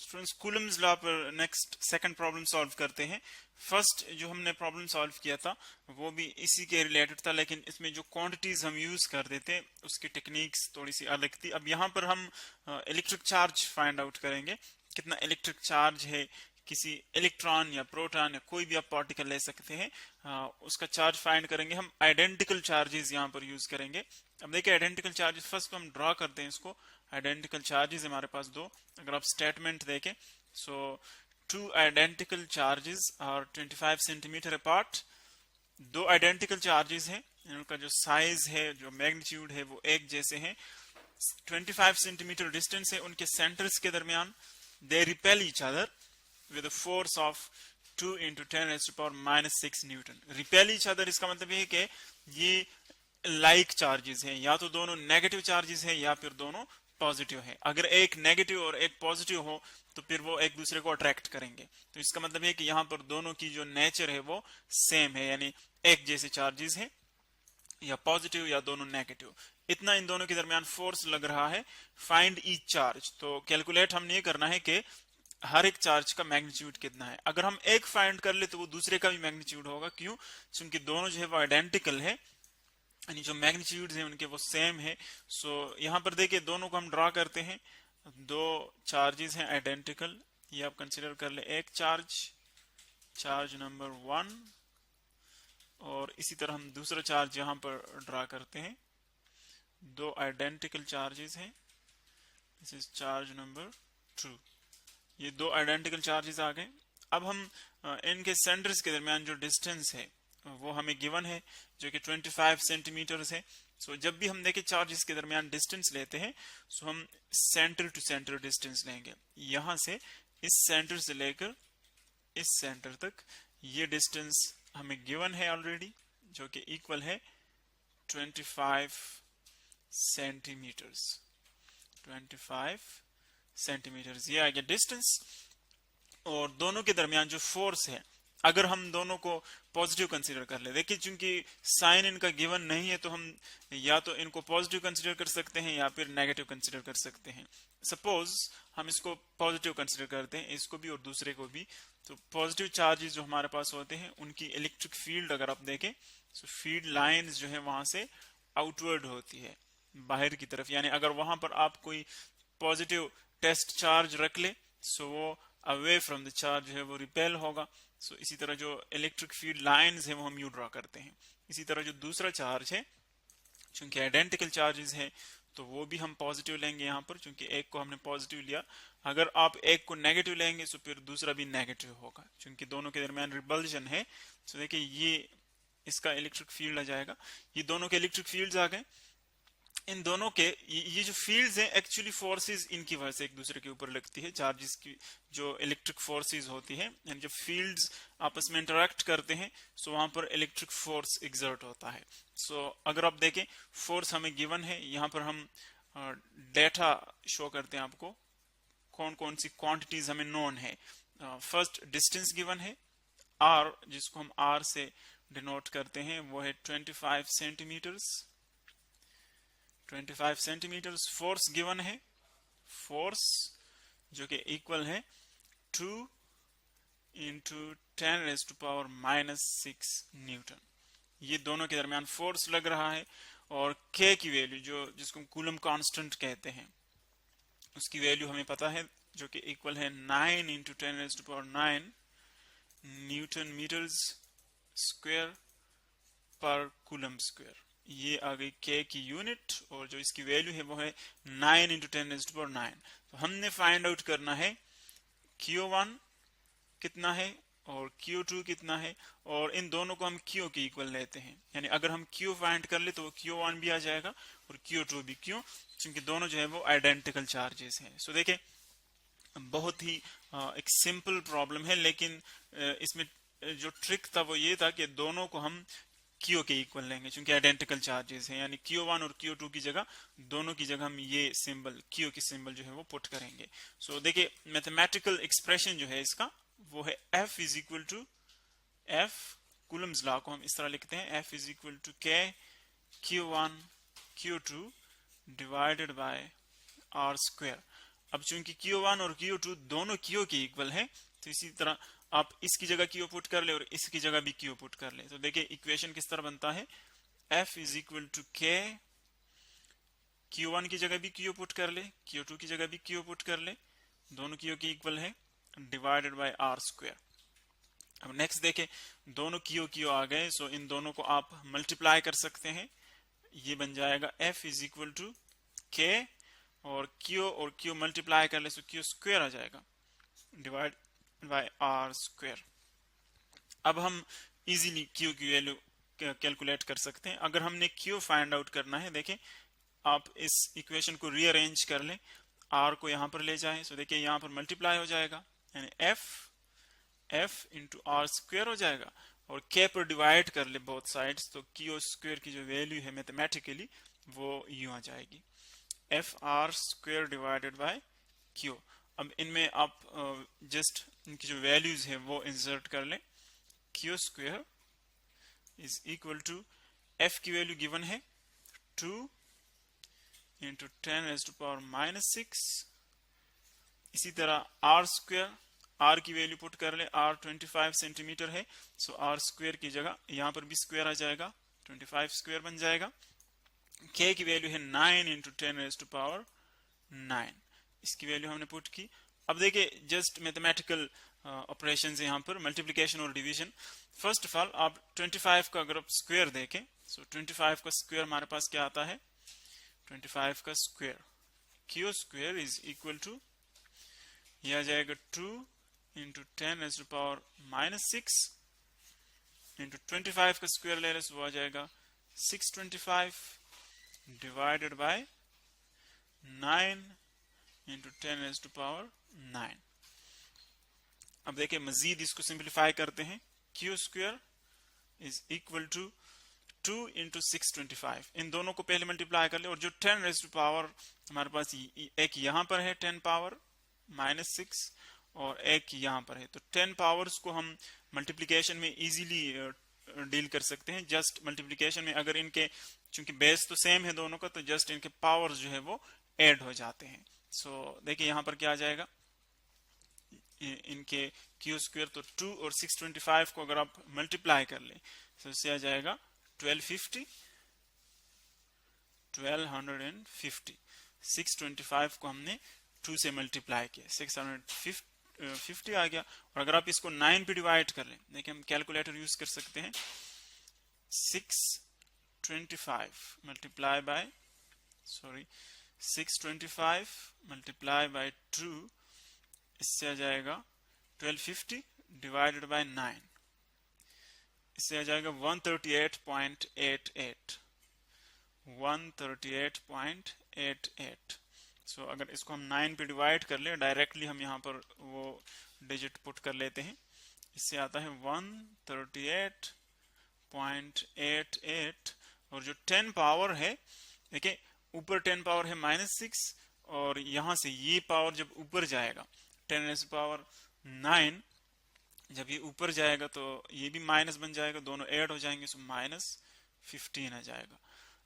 Students Coulomb's law पर next second problem solve करते हैं। फर्स्ट जो हमने प्रॉब्लम सॉल्व किया था वो भी इसी के रिलेटेड था, लेकिन इसमें जो क्वांटिटीज हम यूज करते थे उसकी टेक्निक्स थोड़ी सी अलग थी। अब यहाँ पर हम इलेक्ट्रिक चार्ज फाइंड आउट करेंगे, कितना इलेक्ट्रिक चार्ज है किसी इलेक्ट्रॉन या प्रोटॉन या कोई भी आप पार्टिकल ले सकते हैं, उसका चार्ज फाइंड करेंगे। हम आइडेंटिकल चार्जेस यहाँ पर यूज करेंगे। अब देखिए आइडेंटिकल चार्जेस फर्स्ट हम ड्रॉ करते हैं इसको। आइडेंटिकल चार्जेस हमारे पास दो, अगर आप स्टेटमेंट देखें सो टू आइडेंटिकल चार्जेस और 25 सेंटीमीटर अपार्ट। दो आइडेंटिकल चार्जेस हैं, उनका जो साइज है जो मैग्नीट्यूड है वो एक जैसे हैं। 25 सेंटीमीटर डिस्टेंस है उनके सेंटर्स के दरमियान। They repel each other with a force of 2 into 10⁻⁻6 Newton. Repel each other इसका मतलब है कि ये लाइक चार्जेस हैं, या तो दोनों नेगेटिव चार्जेस हैं या फिर दोनों पॉजिटिव है। अगर एक नेगेटिव और एक पॉजिटिव हो तो फिर वो एक दूसरे को अट्रैक्ट करेंगे। तो इसका मतलब है कि यहाँ पर दोनों की जो नेचर है वो सेम है, यानी एक जैसे चार्जेस हैं, या पॉजिटिव या दोनों नेगेटिव। इतना इन दोनों के दरमियान फोर्स लग रहा है। फाइंड ईच चार्ज, तो कैलकुलेट हमने ये करना है कि हर एक चार्ज का मैग्नीट्यूड कितना है। अगर हम एक फाइंड कर ले तो वो दूसरे का भी मैग्नीट्यूड होगा, क्यों? क्योंकि दोनों जो है वो आइडेंटिकल है, यानी जो मैग्नीट्यूड है उनके वो सेम है। सो यहाँ पर देखिए दोनों को हम ड्रॉ करते हैं। दो चार्जेस हैं आइडेंटिकल, ये आप कंसीडर कर ले एक चार्ज नंबर 1, और इसी तरह हम दूसरा चार्ज यहाँ पर ड्रॉ करते हैं। दो आइडेंटिकल चार्जेस हैं, दिस इज चार्ज नंबर 2। ये दो आइडेंटिकल चार्जेस आ गए। अब हम इनके सेंटर्स के दरमियान जो डिस्टेंस है वो हमें गिवन है, जो कि 25 सेंटीमीटर है। सो जब भी हम देखें चार्जेस के दरमियान डिस्टेंस लेते हैं सो हम सेंटर टू सेंटर डिस्टेंस लेंगे। यहां से इस सेंटर से लेकर इस सेंटर तक ये डिस्टेंस हमें गिवन है ऑलरेडी, जो कि इक्वल है 25 सेंटीमीटर्स। 25 सेंटीमीटर्स ये आ गया डिस्टेंस। और दोनों के दरमियान जो फोर्स है, अगर हम दोनों को पॉजिटिव कंसीडर कर ले, देखिए चूंकि साइन इनका गिवन नहीं है तो हम या तो इनको पॉजिटिव कंसीडर कर सकते हैं या फिर नेगेटिव कंसीडर कर सकते हैं। सपोज हम इसको पॉजिटिव कंसीडर करते हैं, इसको भी और दूसरे को भी, तो पॉजिटिव चार्जेस जो हमारे पास होते हैं उनकी इलेक्ट्रिक फील्ड अगर आप देखें तो फील्ड लाइंस जो है वहां से आउटवर्ड होती है, बाहर की तरफ। यानी अगर वहां पर आप कोई पॉजिटिव टेस्ट चार्ज रख ले सो वो अवे फ्रॉम द चार्ज है वो रिपेल होगा। सो इसी तरह जो इलेक्ट्रिक फील्ड लाइंस है वो हम यू ड्रॉ करते हैं। इसी तरह जो दूसरा चार्ज है, चूंकि आइडेंटिकल चार्जेस है तो वो भी हम पॉजिटिव लेंगे यहाँ पर, चूंकि एक को हमने पॉजिटिव लिया। अगर आप एक को नेगेटिव लेंगे तो फिर दूसरा भी नेगेटिव होगा, क्योंकि दोनों के दरमियान रिपल्जन है। तो देखिए ये इसका इलेक्ट्रिक फील्ड आ जाएगा, ये दोनों के इलेक्ट्रिक फील्ड्स आ गए। इन दोनों के ये जो फील्ड्स हैं एक्चुअली फोर्सेस इनकी वजह से एक दूसरे के ऊपर लगती है। चार्जेस की जो इलेक्ट्रिक फोर्सेस होती है, यानी जब फील्ड्स आपस में इंटरेक्ट करते हैं सो वहां पर इलेक्ट्रिक फोर्स एग्जर्ट होता है। सो अगर आप देखें फोर्स हमें गिवन है, यहाँ पर हम डेटा शो करते हैं आपको, कौन कौन सी क्वांटिटीज हमें नोन है। फर्स्ट डिस्टेंस गिवन है आर, जिसको हम आर से डिनोट करते हैं, वो है 25 सेंटीमीटर्स। 25 सेंटीमीटर्स। फोर्स गिवन है, फोर्स जो कि इक्वल है 2 into 10⁻⁻6 न्यूटन। ये दोनों के दरमियान फोर्स लग रहा है। और के की वैल्यू जो जिसको कूलम कांस्टेंट कहते हैं उसकी वैल्यू हमें पता है, जो कि इक्वल है 9 into 10⁻9 न्यूटन मीटर्स स्क्वायर पर कूलम स्क्वायर। ये आ गई के की यूनिट, और जो इसकी वैल्यू है वो है 9 into 10⁻9। तो हमने फाइंड आउट करना है Q1 कितना है और Q2 कितना है, और इन दोनों को हम Q के इक्वल लेते हैं। यानी अगर हम Q फाइंड कर ले तो वो Q1 भी आ जाएगा और Q2 भी। क्यों? क्योंकि दोनों जो है वो आइडेंटिकल चार्जेस हैं। सो देखिए बहुत ही एक सिंपल प्रॉब्लम है, लेकिन इसमें जो ट्रिक था वो ये था कि दोनों को हम Q के इक्वल लेंगे, क्योंकि आइडेंटिकल चार्जेस हैं। यानी Q1 और Q2 की जगह दोनों की जगह हम ये सिंबल Q की सिंबल जो है वो पुट करेंगे। सो देखिए मैथमेटिकल एक्सप्रेशन जो है इसका वो है F is equal to F, Coulomb's law को हम इस तरह लिखते हैं, F is equal to K Q1 Q2 divided by R square. अब चूंकि Q1 और Q2 दोनों Q के इक्वल है, तो इसी तरह आप इसकी जगह Q पुट कर ले और इसकी जगह भी Q पुट कर ले। तो देखिए इक्वेशन किस तरह बनता है, F is equal to K, Q1 की जगह भी Q पुट कर ले, Q2 की जगह भी Q पुट कर ले, दोनों Q के इक्वल है, डिवाइडेड बाय R स्क्वायर। अब नेक्स्ट देखें, दोनों Q आ गए, सो इन दोनों को आप मल्टीप्लाई कर सकते हैं, ये बन जाएगा F is equal to K, और Q मल्टीप्लाई कर ले, सो Q स्क्वायर आ जाएगा, डिवाइड बाय R स्क्वायर। अब हम इजीली Q की वैल्यू कैलकुलेट कर सकते हैं। अगर हमने Q फाइंड आउट करना है, देखें आप इस इक्वेशन को रीअरेंज कर लें, R को यहां पर ले जाएं, सो देखिए यहां पर मल्टीप्लाई हो जाएगा, यानी F इंटू R स्क्वायर हो जाएगा, और K पर डिवाइड कर ले बोथ साइड्स, तो Q स्क्वायर की जो वैल्यू है मैथमेटिकली वो यूं आ जाएगी, F R square divided by Q। अब इनमें आप जस्ट इनकी जो वैल्यूज है वो इंसर्ट कर लें, Q square is equal to, F की वैल्यू गिवन है 2 इंटू 10 रेज़ टू पावर -6, इसी तरह R स्क्वायर, R की वैल्यू पुट कर ले, R 25 सेंटीमीटर है, सो R स्क्वायर की जगह यहां पर भी स्क्वायर आ जाएगा, 25 स्क्वायर बन जाएगा। K की वैल्यू है 9 इंटू 10 रेज़ टू पावर 9, इसकी वैल्यू हमने पुट की। अब देखिए जस्ट मैथमेटिकल ऑपरेशन है यहाँ पर, मल्टीप्लिकेशन और डिवीजन। फर्स्ट ऑफ ऑल आप 25 का अगर आप स्क्वायर देखें, सो 25 का स्क्वायर हमारे पास क्या आता है, 25 का square, Q square is equal to, यह आ जाएगा 2 into 10 raise to power -6 into 25 का स्क्वायर ले रहे, वो आ जाएगा 625 divided by 9 into 10 raise to power 9। अब देखिए मजीद इसको सिंप्लीफाई करते हैं, Q square is equal to 2 into 625, इन दोनों को पहले मल्टीप्लाई कर ले, और जो 10 रेज़ टू पावर हमारे पास एक यहां पर है 10 पावर -6 और एक यहां पर है, तो 10 पावर्स को हम मल्टीप्लिकेशन में इजीली डील कर सकते हैं। जस्ट मल्टीप्लिकेशन में अगर इनके, चूंकि बेस तो सेम है दोनों का, तो जस्ट इनके पावर्स जो है वो ऐड हो जाते हैं। सो देखिए यहां पर क्या आ जाएगा, इनके Q स्क्वायर, तो 2 और 625 को अगर आप मल्टीप्लाई कर ले, तो इससे आ जाएगा 1250, 625 को हमने 2 से मल्टीप्लाई किया, 650 आ गया। और अगर आप इसको 9 पे डिवाइड कर लें, देखिए हम कैलकुलेटर यूज कर सकते हैं, 625 मल्टीप्लाई बाय 2, इससे आ जाएगा 1250 डिवाइडेड बाय 9, इससे आ जाएगा 138.88। सो अगर इसको हम 9 पे डिवाइड कर ले, डायरेक्टली हम यहाँ पर वो डिजिट पुट कर लेते हैं, इससे आता है 138.88, और जो 10 पावर है, देखिए ऊपर 10 पावर है -6, और यहां से ये पावर जब ऊपर जाएगा 10 रेज़ टू पावर 9, जब ये ऊपर जाएगा तो ये भी माइनस बन जाएगा, दोनों ऐड हो जाएंगे, सो -15 आ जाएगा।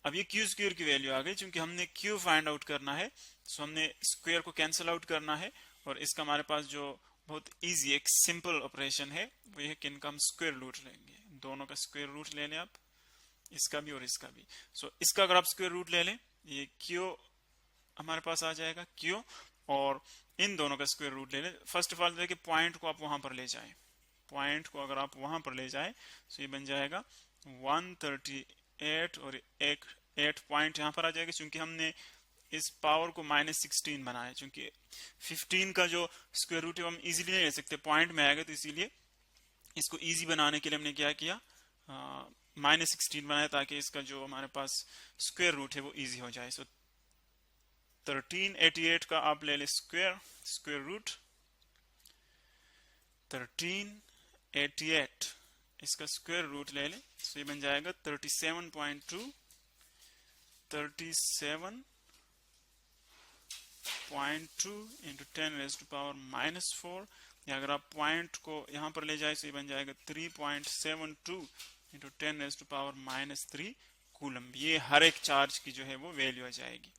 अब ये Q स्क्वायर की वैल्यू आ गई, क्योंकि हमने Q फाइंड आउट करना है, सो हमने स्क्वायर को कैंसिल आउट करना है, और इसका हमारे पास जो बहुत इजी एक सिंपल ऑपरेशन है वो है कि इनका हम स्क्वायर रूट लेंगे, दोनों का स्क्वायर रूट ले लें आप, इसका भी और इसका भी। सो इसका अगर आप स्क्वायर रूट ले लें, ये Q हमारे पास आ जाएगा Q, और इन दोनों का स्क्वायर रूट ले लें। फर्स्ट ऑफ ऑल देखिए पॉइंट को आप वहां पर ले जाएं, पॉइंट को अगर आप वहां पर ले जाएं, तो ये बन जाएगा 138, और एक 8 पॉइंट यहां पर आ जाएगा, क्योंकि हमने इस पावर को -16 बनाया, क्योंकि 15 का जो स्क्वायर रूट है हम इजीली नहीं ले सकते, पॉइंट में आएगा, तो इसीलिए इसको इजी बनाने के लिए हमने क्या किया, -16 बनाया, ताकि इसका जो हमारे पास स्क्वायर रूट है वो इजी हो जाए। सो 1388 का आप ले ले स्क्वायर रूट, 1388 इसका स्क्वायर रूट ले लें, तो ये बन जाएगा 37.2 इंटू 10 रेज़ टू पावर -4, या अगर आप पॉइंट को यहां पर ले जाए, तो ये बन जाएगा 3.72 into 10 raise to power -3 coulomb. ये हर एक चार्ज की जो है वो वैल्यू आ जाएगी।